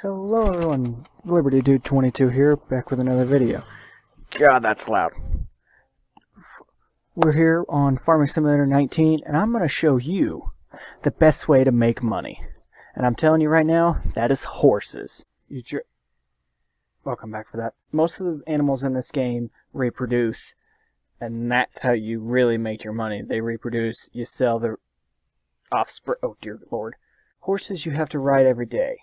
Hello everyone, Liberty Dude 22 here, back with another video. God, that's loud. We're here on Farming Simulator 19, and I'm going to show you the best way to make money. And I'm telling you right now, that is horses. Welcome back for that. Most of the animals in this game reproduce, and that's how you really make your money. They reproduce, you sell their offspring. Oh dear lord. Horses you have to ride every day.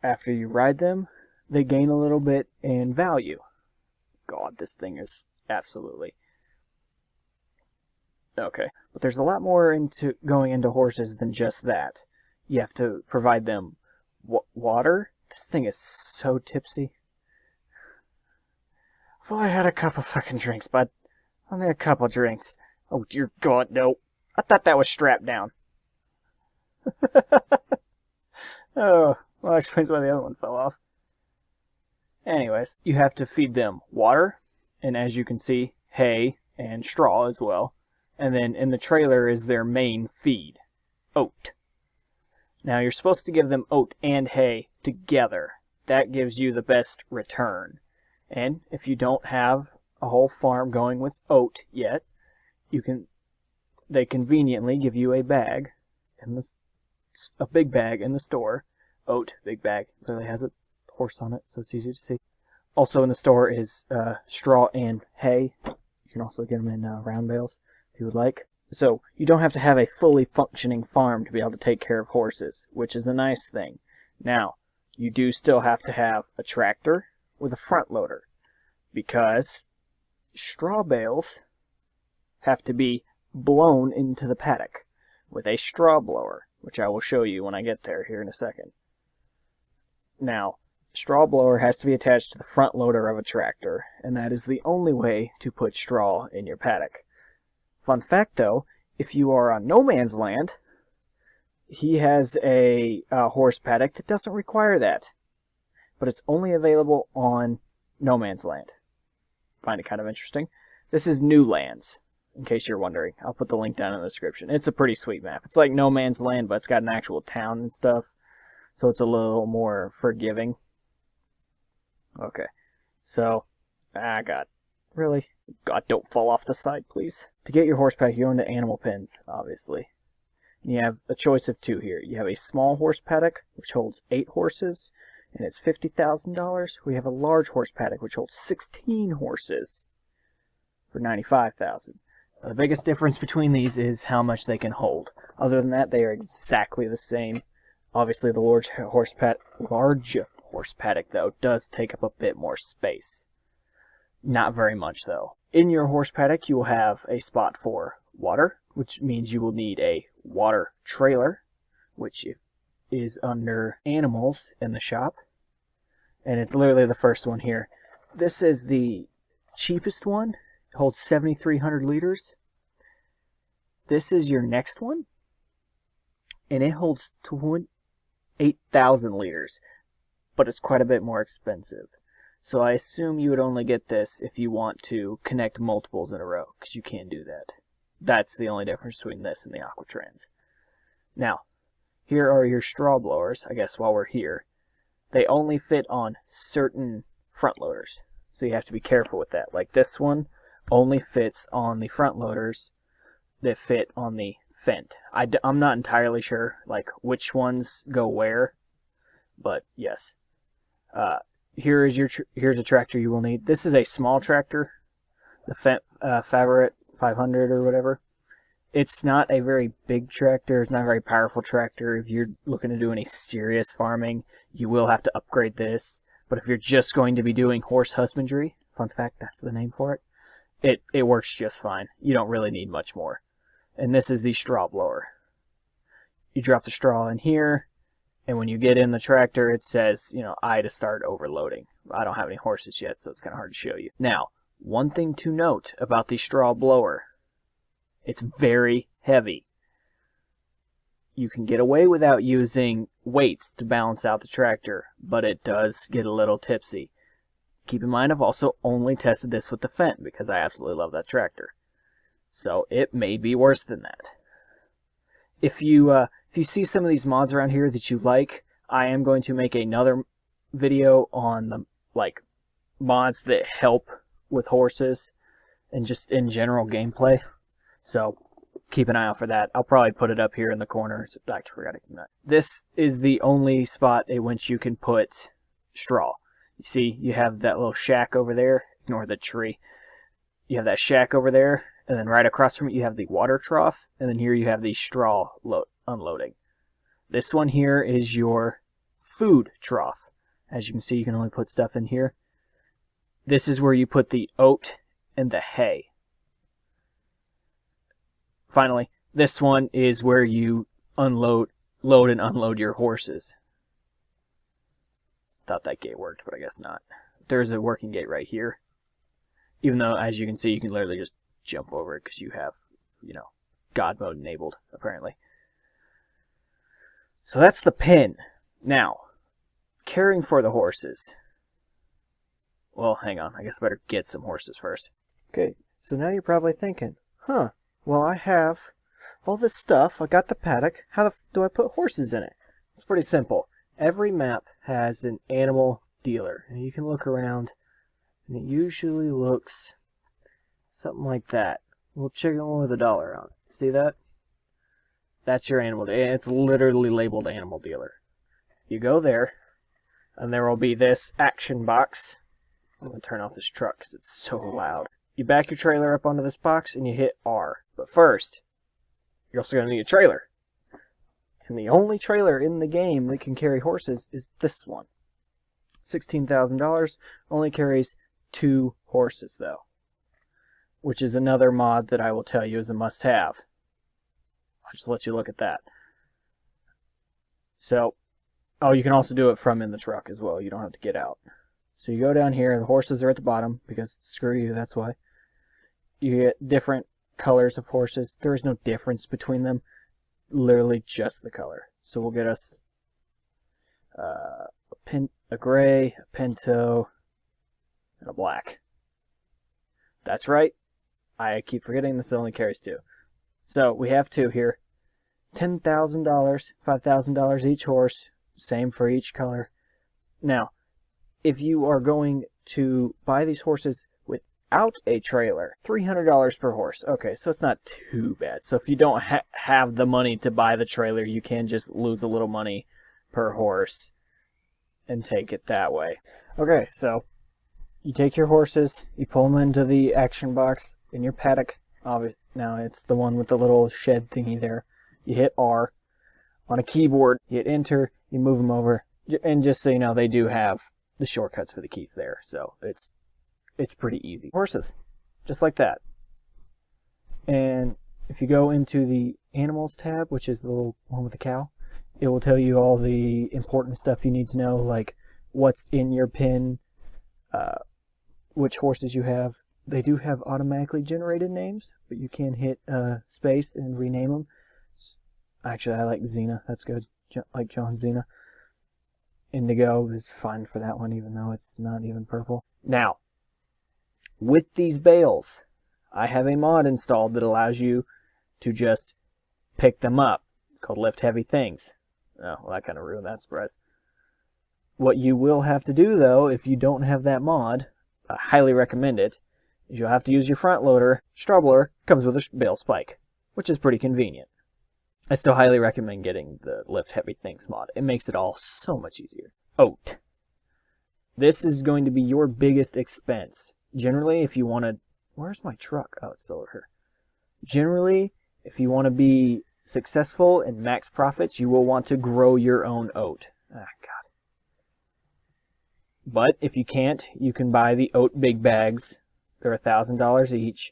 After you ride them, they gain a little bit in value. God, this thing is absolutely... Okay, but there's a lot more into going into horses than just that. You have to provide them water. This thing is so tipsy. Well, I had a couple fucking drinks, bud. Only a couple drinks. Oh dear God, no. I thought that was strapped down. Oh... Well, that explains why the other one fell off. Anyways, you have to feed them water, and as you can see, hay and straw as well. And then in the trailer is their main feed, oat. Now you're supposed to give them oat and hay together. That gives you the best return. And if you don't have a whole farm going with oat yet, they conveniently give you a bag, a big bag in the store. Oat, big bag, clearly has a horse on it, so it's easy to see. Also in the store is straw and hay. You can also get them in round bales if you would like. So you don't have to have a fully functioning farm to be able to take care of horses, which is a nice thing. Now, you do still have to have a tractor with a front loader, because straw bales have to be blown into the paddock with a straw blower, which I will show you when I get there here in a second. Now, straw blower has to be attached to the front loader of a tractor, and that is the only way to put straw in your paddock. Fun fact though, if you are on No Man's Land, he has a horse paddock that doesn't require that. But it's only available on No Man's Land. Find it kind of interesting. This is New Lands, in case you're wondering. I'll put the link down in the description. It's a pretty sweet map. It's like No Man's Land, but it's got an actual town and stuff. So it's a little more forgiving. Okay. So, God. Really? God, don't fall off the side, please. To get your horse paddock, you go into animal pens, obviously. And you have a choice of two here. You have a small horse paddock, which holds 8 horses, and it's $50,000. We have a large horse paddock, which holds 16 horses for $95,000. The biggest difference between these is how much they can hold. Other than that, they are exactly the same. Obviously, the large horse paddock, though, does take up a bit more space. Not very much, though. In your horse paddock, you will have a spot for water, which means you will need a water trailer, which is under animals in the shop. And it's literally the first one here. This is the cheapest one. It holds 7,300 liters. This is your next one, and it holds 8,000 liters, but it's quite a bit more expensive. So I assume you would only get this if you want to connect multiples in a row, because you can't do that. That's the only difference between this and the Aquatrans. Now, here are your straw blowers, I guess while we're here. They only fit on certain front loaders, so you have to be careful with that. Like this one only fits on the front loaders that fit on the Fendt. I'm not entirely sure like which ones go where, but yes. Here's a tractor you will need. This is a small tractor, the Fendt Favorite 500 or whatever. It's not a very big tractor. It's not a very powerful tractor. If you're looking to do any serious farming, you will have to upgrade this. But if you're just going to be doing horse husbandry, fun fact, that's the name for it, it works just fine. You don't really need much more. And this is the straw blower. You drop the straw in here, and when you get in the tractor, it says, I to start overloading. I don't have any horses yet, so it's kind of hard to show you. Now, one thing to note about the straw blower, it's very heavy. You can get away without using weights to balance out the tractor, but it does get a little tipsy. Keep in mind, I've also only tested this with the Fendt because I absolutely love that tractor. So it may be worse than that. If you see some of these mods around here that you like, I am going to make another video on the mods that help with horses and just in general gameplay. So keep an eye out for that. I'll probably put it up here in the corner. I forgot to do that. This is the only spot at which you can put straw. You see, you have that little shack over there. Ignore the tree. You have that shack over there, and then right across from it you have the water trough, and then here you have the straw unloading. This one here is your food trough. As you can see, you can only put stuff in here. This is where you put the oat and the hay. Finally, this one is where you load and unload your horses. Thought that gate worked, but I guess not. There's a working gate right here. Even though, as you can see, you can literally just jump over it because you have, God mode enabled, apparently. So that's the pen. Now, caring for the horses. Well, hang on. I guess I better get some horses first. Okay, so now you're probably thinking, well, I have all this stuff. I got the paddock. How do I put horses in it? It's pretty simple. Every map has an animal dealer. And you can look around, and it usually looks something like that. A little chicken with a dollar on it. See that? That's your animal dealer. It's literally labeled animal dealer. You go there, and there will be this action box. I'm going to turn off this truck because it's so loud. You back your trailer up onto this box, and you hit R. But first, you're also going to need a trailer. And the only trailer in the game that can carry horses is this one. $16,000. Only carries 2 horses, though. Which is another mod that I will tell you is a must-have. I'll just let you look at that. So, you can also do it from in the truck as well. You don't have to get out. So you go down here, the horses are at the bottom, because screw you, that's why. You get different colors of horses. There is no difference between them. Literally just the color. So we'll get us a gray, a pinto, and a black. That's right. I keep forgetting this only carries 2. So we have 2 here. $10,000, $5,000 each horse. Same for each color. Now, if you are going to buy these horses without a trailer, $300 per horse. Okay, so it's not too bad. So if you don't have the money to buy the trailer, you can just lose a little money per horse and take it that way. Okay, so you take your horses, you pull them into the action box in your paddock. Now it's the one with the little shed thingy there. You hit R. On a keyboard, you hit enter, you move them over. And just so you know, they do have the shortcuts for the keys there, so it's pretty easy. Horses, just like that. And if you go into the animals tab, which is the little one with the cow, it will tell you all the important stuff you need to know, like what's in your pen, which horses you have. They do have automatically generated names, but you can hit space and rename them. Actually, I like Xena. That's good. Like John Xena. Indigo is fine for that one, even though it's not even purple. Now, with these bales, I have a mod installed that allows you to just pick them up, called Lift Heavy Things. Oh, well, that kind of ruined that surprise. What you will have to do, though, if you don't have that mod, I highly recommend it, is you'll have to use your front loader. Straw blower comes with a bale spike, which is pretty convenient. I still highly recommend getting the Lift Heavy Things mod. It makes it all so much easier. Oat. This is going to be your biggest expense. Generally, if you want to... Where's my truck? Oh, it's still over here. Generally, if you want to be successful and max profits, you will want to grow your own oat. Ah, God. But if you can't, you can buy the oat big bags. They're $1,000 each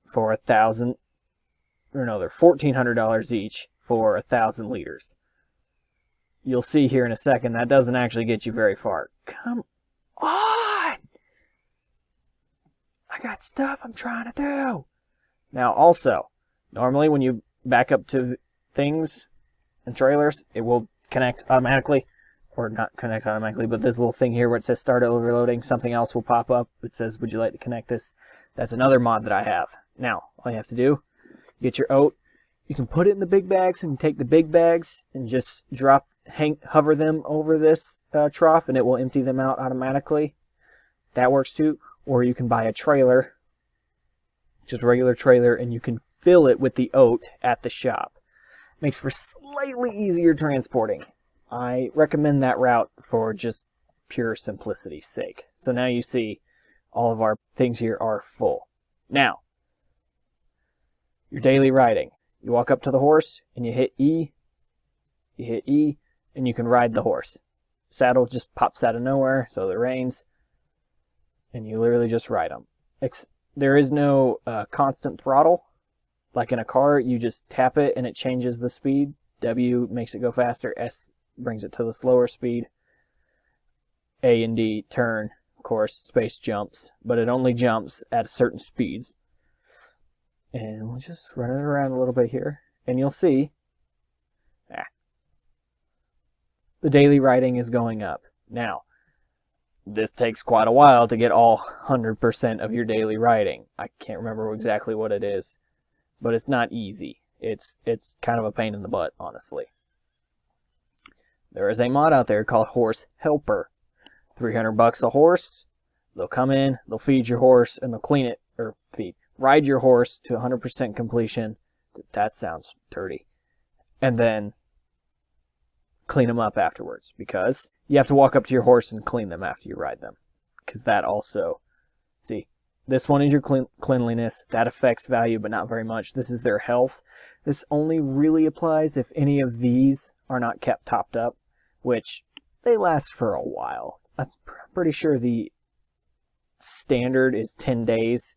for 1,000... Or no, they're $1,400 each for 1,000 liters. You'll see here in a second that doesn't actually get you very far. Come on! I got stuff I'm trying to do. Now also, normally when you back up to things and trailers, it will connect automatically. Or not connect automatically, but this little thing here where it says start overloading, something else will pop up. It says, would you like to connect this? That's another mod that I have. Now, all you have to do, get your oat. You can put it in the big bags and take the big bags and just drop hover them over this trough and it will empty them out automatically. That works too. Or you can buy a trailer, just a regular trailer, and you can fill it with the oat at the shop. Makes for slightly easier transporting. I recommend that route for just pure simplicity's sake. So now you see all of our things here are full. Now, your daily riding. You walk up to the horse and you hit E. You hit E and you can ride the horse. Saddle just pops out of nowhere, so the reins, and you literally just ride them. There is no constant throttle. Like in a car, you just tap it and it changes the speed. W makes it go faster. S brings it to the slower speed. A and D turn. Of course, space jumps, but it only jumps at certain speeds. And we'll just run it around a little bit here, and you'll see the daily riding is going up. Now, this takes quite a while to get all 100% of your daily riding. I can't remember exactly what it is, but it's not easy. It's kind of a pain in the butt, honestly. There is a mod out there called Horse Helper. $300 a horse. They'll come in, they'll feed your horse, and they'll clean it, or ride your horse to 100% completion. That sounds dirty. And then clean them up afterwards, because you have to walk up to your horse and clean them after you ride them. Because that also, see, this one is your cleanliness. That affects value, but not very much. This is their health. This only really applies if any of these are not kept topped up, which they last for a while. I'm pretty sure the standard is 10 days.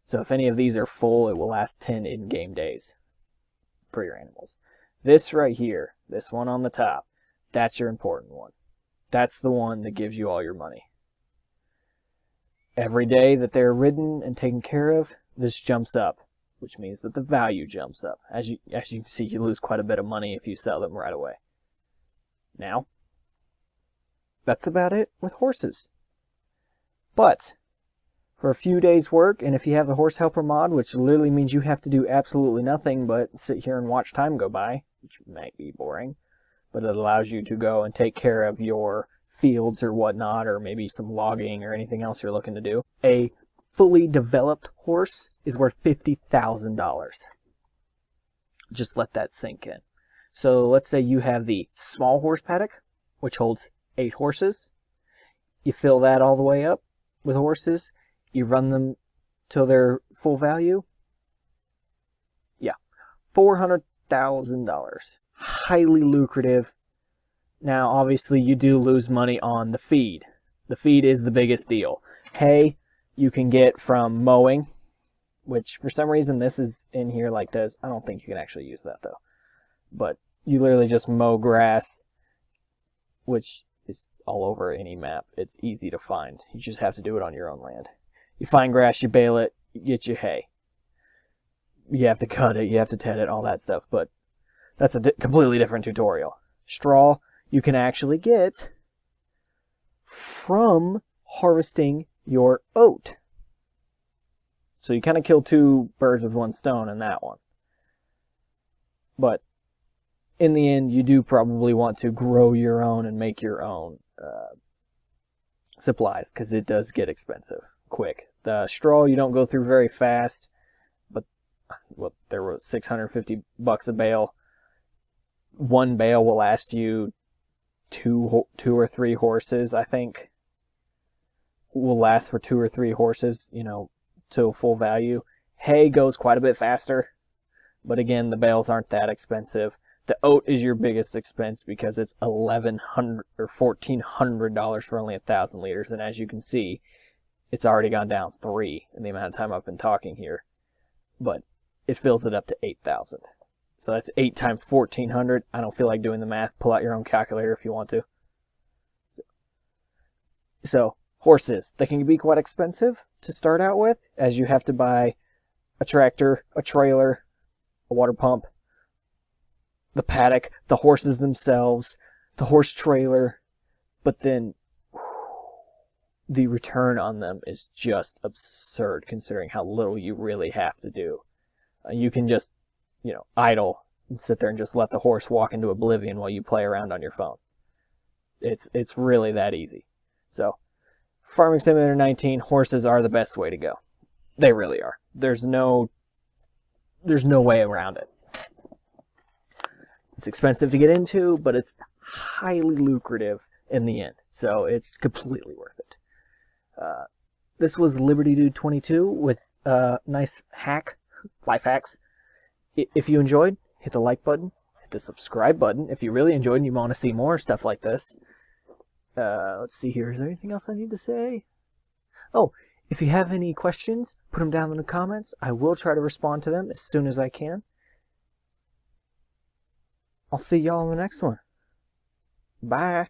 So if any of these are full, it will last 10 in-game days for your animals. This right here, this one on the top, that's your important one. That's the one that gives you all your money. Every day that they're ridden and taken care of, this jumps up, which means that the value jumps up. As you can see, you lose quite a bit of money if you sell them right away. Now, that's about it with horses. But for a few days' work, and if you have the Horse Helper mod, which literally means you have to do absolutely nothing but sit here and watch time go by, which might be boring, but it allows you to go and take care of your fields or whatnot, or maybe some logging or anything else you're looking to do. A fully developed horse is worth $50,000. Just let that sink in. So let's say you have the small horse paddock, which holds 8 horses. You fill that all the way up with horses. You run them till they're full value. Yeah, $400,000. Highly lucrative. Now, obviously, you do lose money on the feed. The feed is the biggest deal. Hay, you can get from mowing, which for some reason this is in here like this. I don't think you can actually use that, though. But you literally just mow grass, which is all over any map. It's easy to find. You just have to do it on your own land. You find grass, you bale it, you get your hay. You have to cut it, you have to ted it, all that stuff, but that's a completely different tutorial. Straw, you can actually get from harvesting your oat. So you kind of kill 2 birds with 1 stone in that one. But in the end, you do probably want to grow your own and make your own supplies, because it does get expensive quick. The straw you don't go through very fast, but well, there was $650 a bale. 1 bale will last you two or three horses, I think. Will last for 2 or 3 horses, you know, till full value. Hay goes quite a bit faster, but again, the bales aren't that expensive. The oat is your biggest expense because it's $1,100 or $1,400 for only 1,000 liters, and as you can see, it's already gone down 3 in the amount of time I've been talking here, but it fills it up to 8,000. So that's 8 times 1,400. I don't feel like doing the math. Pull out your own calculator if you want to. So horses, they can be quite expensive to start out with, as you have to buy a tractor, a trailer, a water pump, the paddock, the horses themselves, the horse trailer, but then the return on them is just absurd considering how little you really have to do. You can just, you know, idle and sit there and just let the horse walk into oblivion while you play around on your phone. It's really that easy. So, Farming Simulator 19, horses are the best way to go. They really are. There's no way around it. It's expensive to get into, but it's highly lucrative in the end. So it's completely worth it. This was Liberty Dude 22 with a nice life hacks. If you enjoyed, hit the like button, hit the subscribe button. If you really enjoyed and you want to see more stuff like this. Let's see here. Is there anything else I need to say? Oh, if you have any questions, put them down in the comments. I will try to respond to them as soon as I can. I'll see y'all in the next one. Bye.